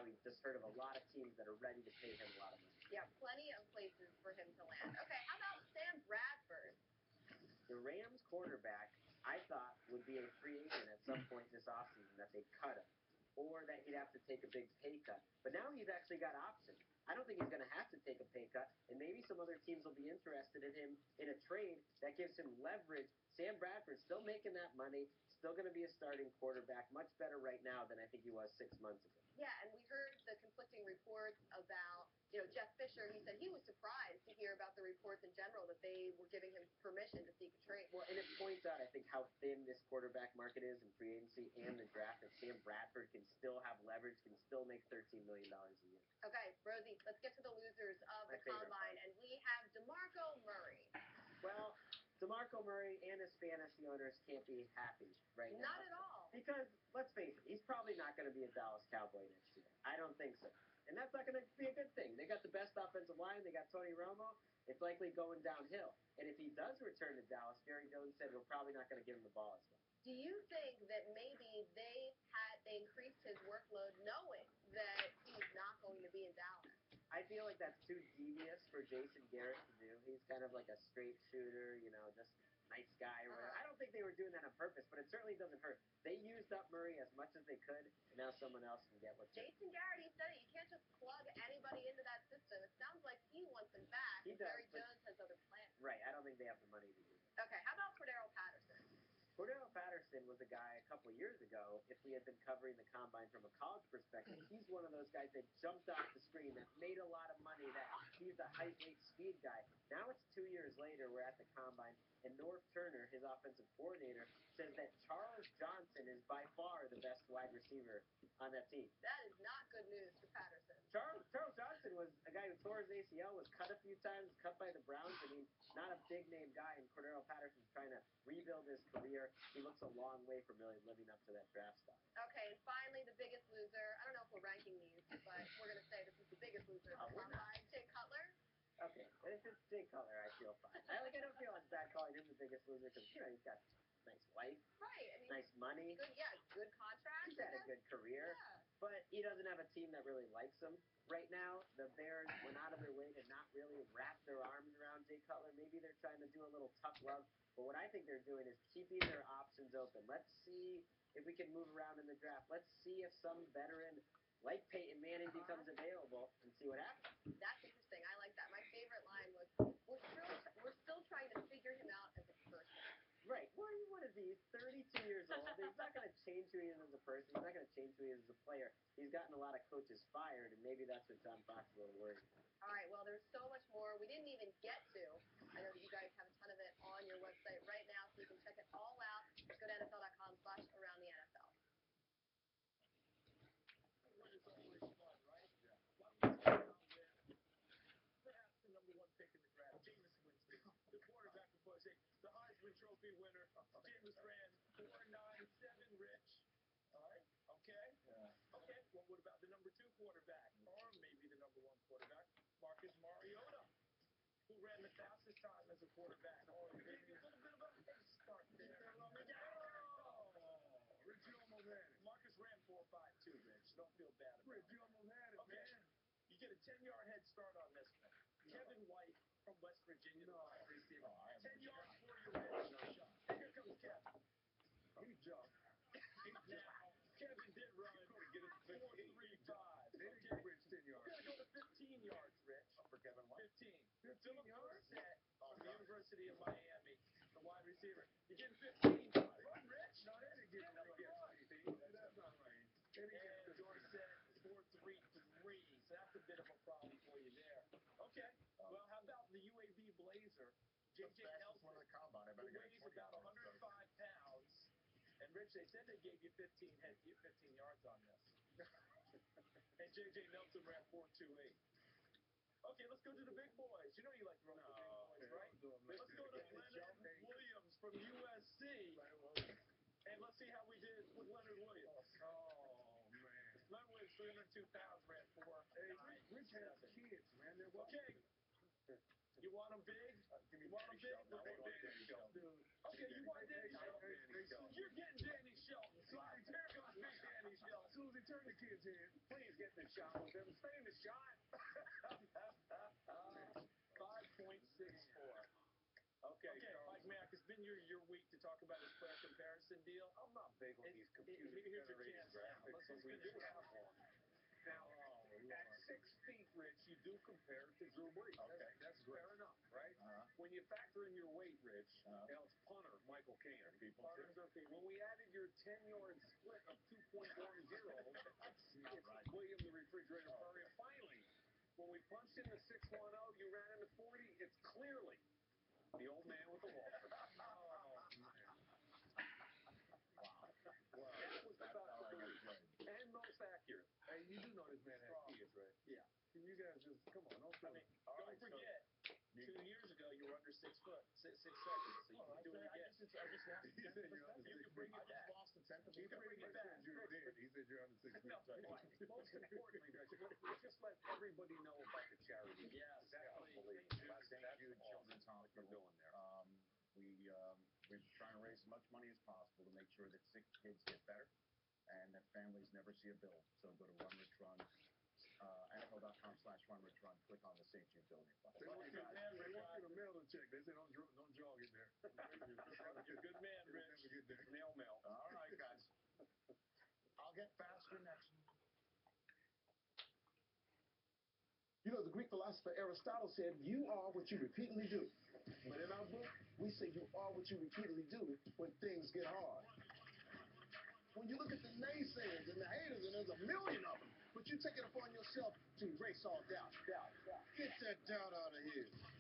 now we've just heard of a lot of teams that are ready to pay him a lot of money. Yeah, plenty of places for him to land. Okay, how about Sam Bradford? The Rams quarterback, I thought, would be a free agent at some point this offseason, that they'd cut him, or that he'd have to take a big pay cut. But now he's actually got options. I don't think he's going to have to take a pay cut, and maybe some other teams will be interested in him in a trade that gives him leverage. Sam Bradford's still making that money, still going to be a starting quarterback, much better right now than I think he was 6 months ago. Yeah, and we heard the conflicting reports about, Jeff Fisher. He said he was surprised to hear about the reports in general that they were giving him permission to seek a trade. Well, and it points out, I think, how thin this quarterback market is in free agency and the draft, that Sam Bradford can still have leverage, can still make $13 million a year. Okay, Rosie, let's get to the losers of the Combine, and we have DeMarco Murray. Well, DeMarco Murray and his fantasy owners can't be happy right now. Not at all. Because, let's face it, he's probably not going to be a Dallas Cowboy next year. I don't think so. And that's not going to be a good thing. They got the best offensive line. They got Tony Romo. It's likely going downhill. And if he does return to Dallas, Jerry Jones said we're probably not going to give him the ball as well. Do you think that maybe they increased his workload knowing that he's not going to be in Dallas? I feel like that's too devious for Jason Garrett to do. He's kind of like a straight shooter, just nice guy or whatever. I don't think they were doing that on purpose, but it certainly doesn't hurt. They used up Murray as much as they could, and now someone else can get what's Jason Garrett, he said it. You can't just plug anybody into that system. It sounds like he wants him back. He does, Jerry Jones has other plans. Right. I don't think they have the money to do that. Okay, how about Cordero Patterson? Cordero Patterson was a guy a couple of years ago, if we had been covering the Combine from a college perspective, he's one of those guys that jumped off the screen, that made a lot of money, that he's the height, weight, speed guy. Now it's 2 years later, we're at the Combine, and Norv Turner, his offensive coordinator, says that Charles Johnson is by far the best wide receiver on that team. That is not good news for Patterson. Charles Johnson was a guy who tore his ACL, was cut a few times, cut by the Browns. I mean, not a big-name guy, and Cordero Patterson's trying to rebuild his career. He looks a long way from really living up to that draft stock. Okay, and finally, the biggest loser. I don't know if we're ranking these, but we're going to say this is the biggest loser of the Combine. Jay Cutler. Okay, if it's Jay Cutler, I feel fine. I don't feel as bad calling him the biggest loser because, he's got a nice wife, right? I mean, nice money. Good contract. He's had a good career, but he doesn't have a team that really likes him. Right now, the Bears went out of their way to not really wrap their arms around Jay Cutler. Maybe they're trying to do a little tough love, but what I think they're doing is keeping their options open. Let's see if we can move around in the draft. Let's see if some veteran like Peyton Manning becomes available and see what happens. That's interesting. I like that. My favorite line was, we're still trying to figure him out as a person. Right. What is he? He's 32 years old. He's not going to change who he is as a person. He's not going to change who he is as a player. He's gotten a lot of coaches fired, and maybe that's what John Fox is a little worried about. All right, well, there's so much more we didn't even get to. I know that you guys have a ton of it on your website right now, so you can check it all out. Go to NFL.com/AroundTheNFL. It's always fun, right? Yeah. Why don't we start out with perhaps the number one pick in the draft, Jameis Winston, the quarterback of Bush, the Heisman Trophy winner. Jameis ran 4.97, Rich. All right. Okay. Yeah. Okay. Well, what about the number two quarterback, or maybe the number one quarterback, Marcus Mariota, who ran the fastest time as a quarterback? Oh, he gave you a little bit of a head start there. Rich, you almost had it. Marcus ran 4.52, Rich. Don't feel bad about it. Rich, you almost had it, okay. Man. You get a 10-yard head start on this one. No. Kevin White from West Virginia. No. 10 yards for you, Rich. No shot. And here comes Kevin. He jumped. Now, Kevin did run 4.35. They didn't give Rich 10 yards. We're going to go to 15 yards, Rich. For Kevin White. 15. 15 yards? From the University of Miami, the wide receiver. You get 15. Run, Rich. No, they didn't give him 15. That's not right. And Dorsett, 4.33. So that's a bit of a problem for you there. Okay. Well, how about the UAB Blazer? J.J. Nelson. One of the Combine. Who weighs about 105 pounds. And Rich, they said they gave you 15 yards on this. And J.J. Nelson ran 4.28. Okay, let's go to the big boys. You know you like to run with the big boys, right? Let's go to Leonard Williams from USC. And let's see how we did with Leonard Williams. Oh, man. Leonard Williams, 302 pounds, ran 4. Hey, Rich has kids, man. Okay. You want them big? You want them big? Danny Shelton. Okay, you want Danny Shelton? You're getting Danny Shelton. Here comes big Danny Shelton. Susie, turn the kid's head. Please get this shot. your week to talk about this player comparison deal. I'm not big on these Here's your computer-generated chance. graphics, Let's but we finish do with have one. Now, at 6 feet, Rich, you do compare it to Drew Brees. Okay. That's fair enough, right? When you factor in your weight, Rich, now it's punter Michael Caine. Punters are people. When we added your 10-yard split of 2.10, it's right. William the Refrigerator Perry. And finally, when we punched in the 610, you ran into 40, it's clearly the old man with the Walker. Wow. That was That's about how I the got week. played. And most accurate. Hey, you do know this man has kids, right? Yeah. Can you guys just, come on, don't I mean, don't forget, 2 years ago you were under 6 foot, 6 seconds, so you can do it again. I just lost He said you're under You 6 can bring I it just back. lost the 10 You can bring it back. You did. He said you're under 6 feet. No, most importantly, Rich, just let everybody know about the charity. Yes, That's please. unbelievable. St. Jude awesome Children's what you're Hospital. doing there. We're trying to raise as much money as possible to make sure that sick kids get better and that families never see a bill. So go to Run Rich Run, NFL.com/Run Rich Run. Click on the St. Jude building. They want you to mail the check. They say don't jog in there. You're a good man, Rich. Never get there. Snail mail. All right, guys. I'll get faster next. You know, the Greek philosopher Aristotle said, you are what you repeatedly do. But in our book, we say you are what you repeatedly do when things get hard. When you look at the naysayers and the haters, and there's a million of them, but you take it upon yourself to erase all doubt. Get that doubt out of here.